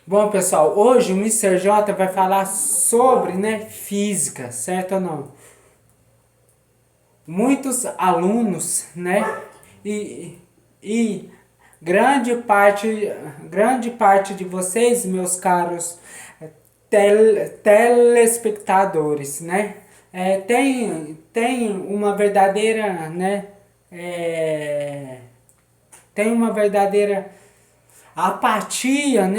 Bom, pessoal, hoje o Mister J vai falar sobre, física, certo ou não? Muitos alunos, e, e grande parte de vocês, meus caros telespectadores, tem uma verdadeira, é, tem uma verdadeira apatia,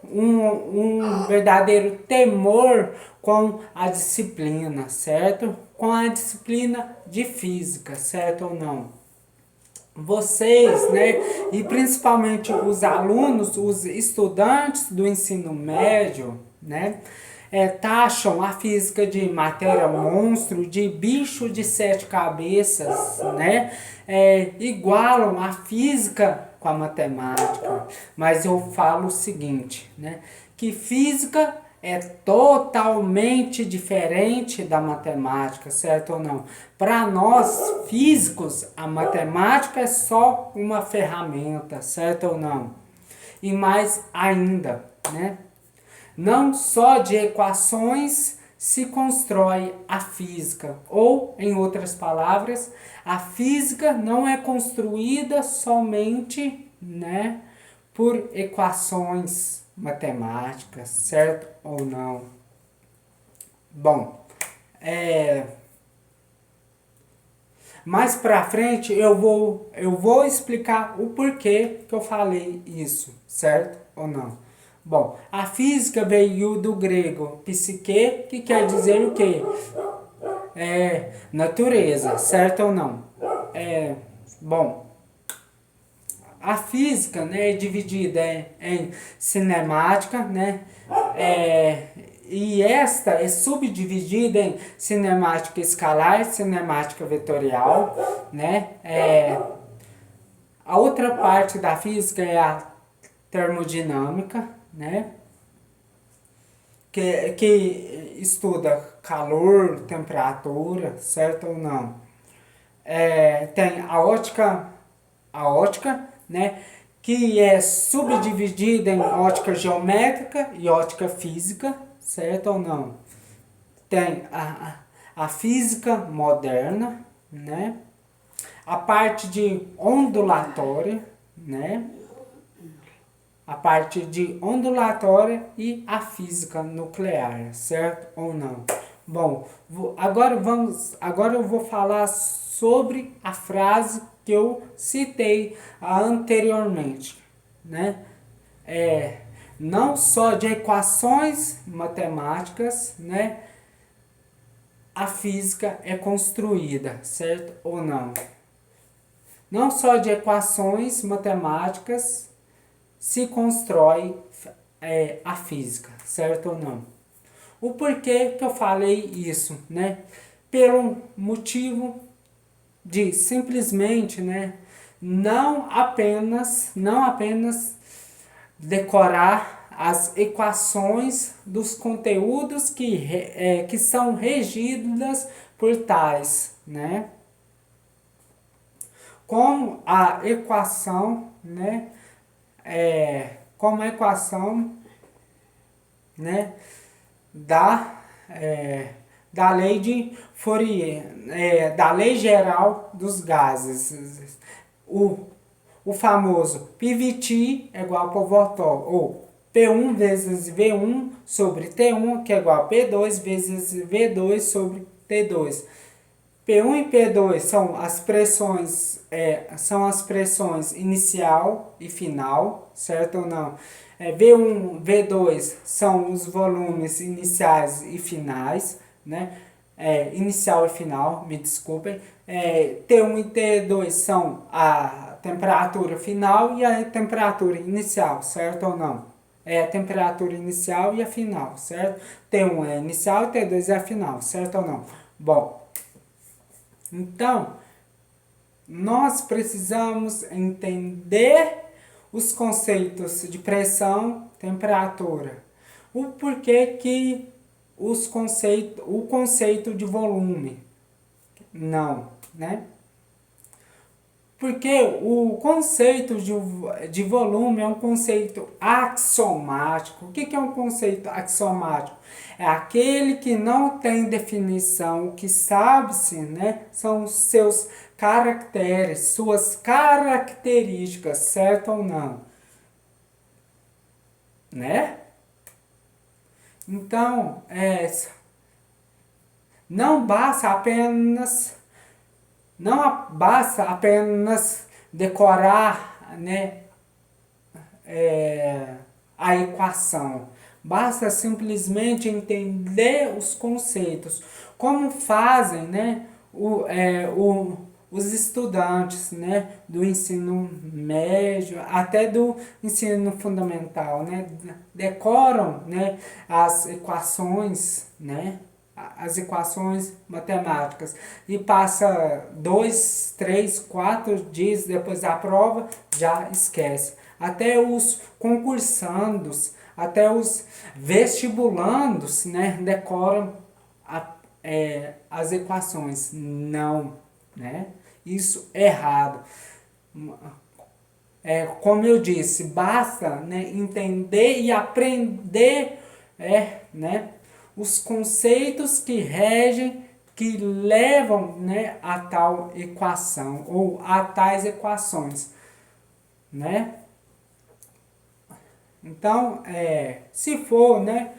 um verdadeiro temor com a disciplina, certo? Com a disciplina de física, certo ou não? Vocês, e principalmente os alunos, os estudantes do ensino médio, taxam a física de matéria monstro, de bicho de sete cabeças, igualam a física com a matemática. Mas eu falo o seguinte, que física é totalmente diferente da matemática, certo ou não? Para nós físicos, a matemática é só uma ferramenta, certo ou não? E mais ainda, não só de equações se constrói a física, ou, em outras palavras, a física não é construída somente, por equações matemáticas, certo ou não? Bom, é, mais pra frente eu vou explicar o porquê que eu falei isso, certo ou não? Bom, a física veio do grego psique, que quer dizer o quê? Natureza, certo ou não? É, bom, a física, é dividida em cinemática, É, e esta é subdividida em cinemática escalar, cinemática vetorial, a outra parte da física é a termodinâmica, que estuda calor, temperatura, certo ou não? Tem a ótica, que é subdividida em ótica geométrica e ótica física, certo ou não? Tem a física moderna, a parte de ondulatória, né? A parte de ondulatória e a física nuclear, certo ou não? Bom, agora eu vou falar sobre a frase que eu citei anteriormente, né? É, não só de equações matemáticas, a física é construída, certo ou não? Não só de equações matemáticas se constrói a física, certo ou não? O porquê que eu falei isso, Pelo motivo de simplesmente, não apenas decorar as equações dos conteúdos que são regidas por tais, Como a equação, como a equação, né, da, é, da lei de Fourier, da lei geral dos gases. O, o famoso PVT é igual a Povetov, ou P1 vezes V1 sobre T1, que é igual a P2 vezes V2 sobre T2. P1 e P2 são as pressões inicial e final, certo ou não? V1, V2 são os volumes iniciais e finais, inicial e final, me desculpem. T1 e T2 são a temperatura final e a temperatura inicial, certo ou não? É a temperatura inicial e a final, certo? T1 é inicial e T2 é a final, certo ou não? Bom, então, nós precisamos entender os conceitos de pressão, temperatura. O porquê que o conceito de volume não, Porque o conceito de volume é um conceito axiomático. O que é um conceito axiomático? É aquele que não tem definição. O que sabe-se, né, são os seus caracteres, suas características, certo ou não? Né? Então, não basta apenas não basta apenas decorar, né, é, a equação. Basta simplesmente entender os conceitos, como fazem, né, os estudantes, né, do ensino médio até do ensino fundamental, né, decoram, né, as equações, né, as equações matemáticas e passa 2, 3, 4 dias depois da prova, já esquece. Até os concursandos, até os vestibulandos, né, decoram as equações. Não, né? Isso é errado. Como eu disse, basta, né, entender e aprender, né, os conceitos que regem, que levam, né, a tal equação ou a tais equações, né? Então, se for, né,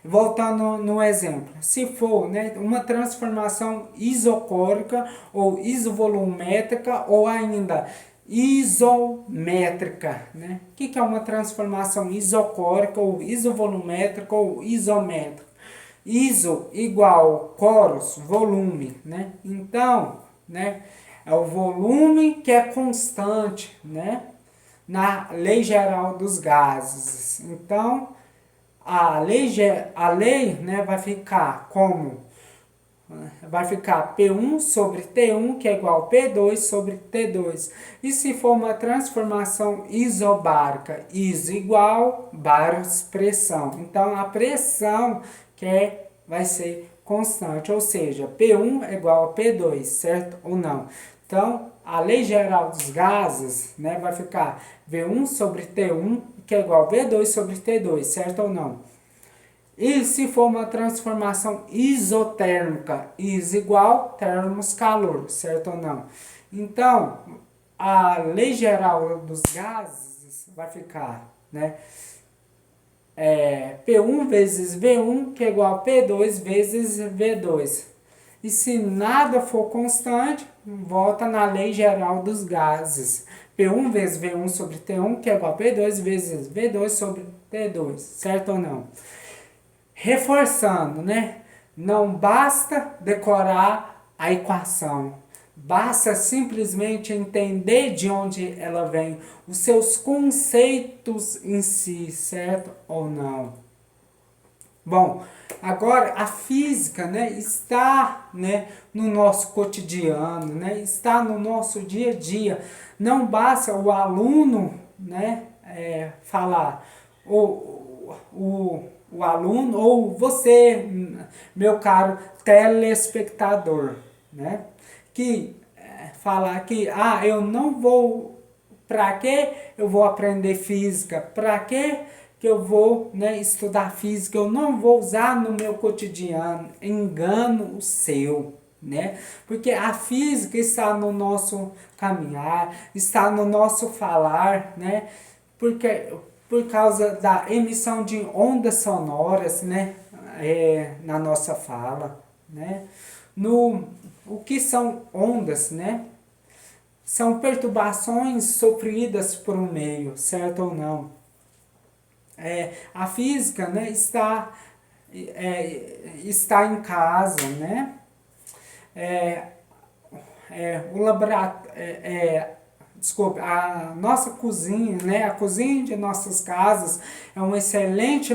voltando no exemplo, se for, né, uma transformação isocórica ou isovolumétrica ou ainda isométrica, né? O que é uma transformação isocórica ou isovolumétrica ou isométrica? Iso igual coros, volume, né? Então, né, é o volume que é constante, né? Na lei geral dos gases. Então, a lei, né, vai ficar como? Vai ficar P1 sobre T1, que é igual a P2 sobre T2. E se for uma transformação isobárica, iso igual, baros pressão. Então, a pressão vai ser constante, ou seja, P1 é igual a P2, certo ou não? Então, a lei geral dos gases, né, vai ficar V1 sobre T1, que é igual a V2 sobre T2, certo ou não? E se for uma transformação isotérmica, is igual, termos calor, certo ou não? Então, a lei geral dos gases vai ficar, né, P1 vezes V1, que é igual a P2 vezes V2. E se nada for constante, volta na lei geral dos gases. P1 vezes V1 sobre T1, que é igual a P2 vezes V2 sobre T2, certo ou não? Reforçando, né? Não basta decorar a equação, basta simplesmente entender de onde ela vem, os seus conceitos em si, certo ou não? Bom, agora a física, né, está, né, no nosso cotidiano, né, está no nosso dia a dia. Não basta o aluno, né, falar, o aluno ou você, meu caro telespectador, né, que falar que eu não vou, para que eu vou aprender física, para que eu vou, né, estudar física, eu não vou usar no meu cotidiano. Engano o seu, né? Porque a física está no nosso caminhar, está no nosso falar, né? Porque por causa da emissão de ondas sonoras, né, na nossa fala, né? No o que são ondas, né? São perturbações sofridas por um meio, certo ou não? A física, né, está em casa, né? É, o laboratório, desculpe, a nossa cozinha, né, a cozinha de nossas casas é um excelente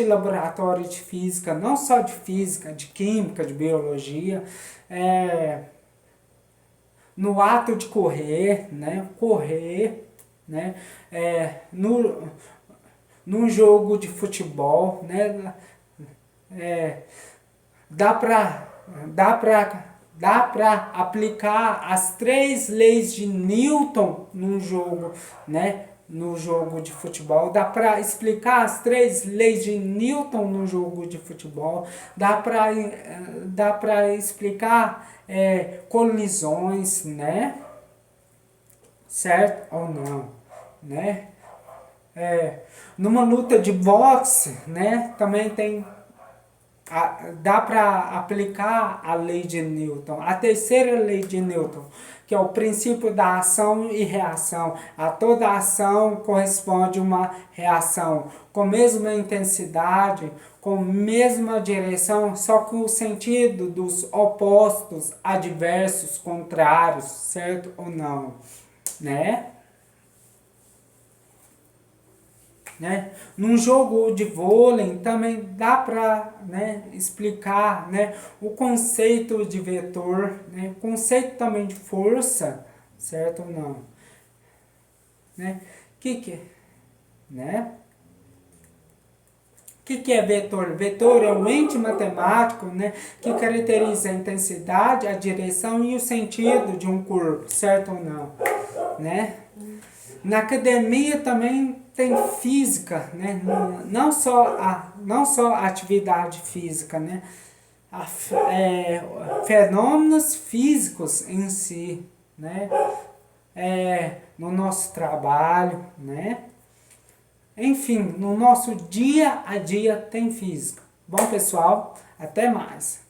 laboratório de física, não só de física, de química, de biologia. É, no ato de correr, né, num jogo de futebol, né, é, dá pra, dá pra, dá para aplicar as 3 leis de Newton num jogo, né? No jogo de futebol, dá para explicar as 3 leis de Newton no jogo de futebol, dá para explicar colisões, né? Certo ou não, né? Numa luta de boxe, né? Também dá para aplicar a lei de Newton, a terceira lei de Newton, que é o princípio da ação e reação. A toda ação corresponde uma reação com mesma intensidade, com mesma direção, só que o sentido dos opostos, adversos, contrários, certo ou não, né? Né? Num jogo de vôlei também dá para, né, explicar, né, o conceito de vetor, né, o conceito também de força, certo ou não? Né? Que, né? Que é vetor? Vetor é um ente matemático, né, que caracteriza a intensidade, a direção e o sentido de um corpo, certo ou não? Né? Na academia também tem física, né? Não só a atividade física, né? Fenômenos físicos em si, né? No nosso trabalho, né? Enfim, no nosso dia a dia tem física. Bom, pessoal, até mais.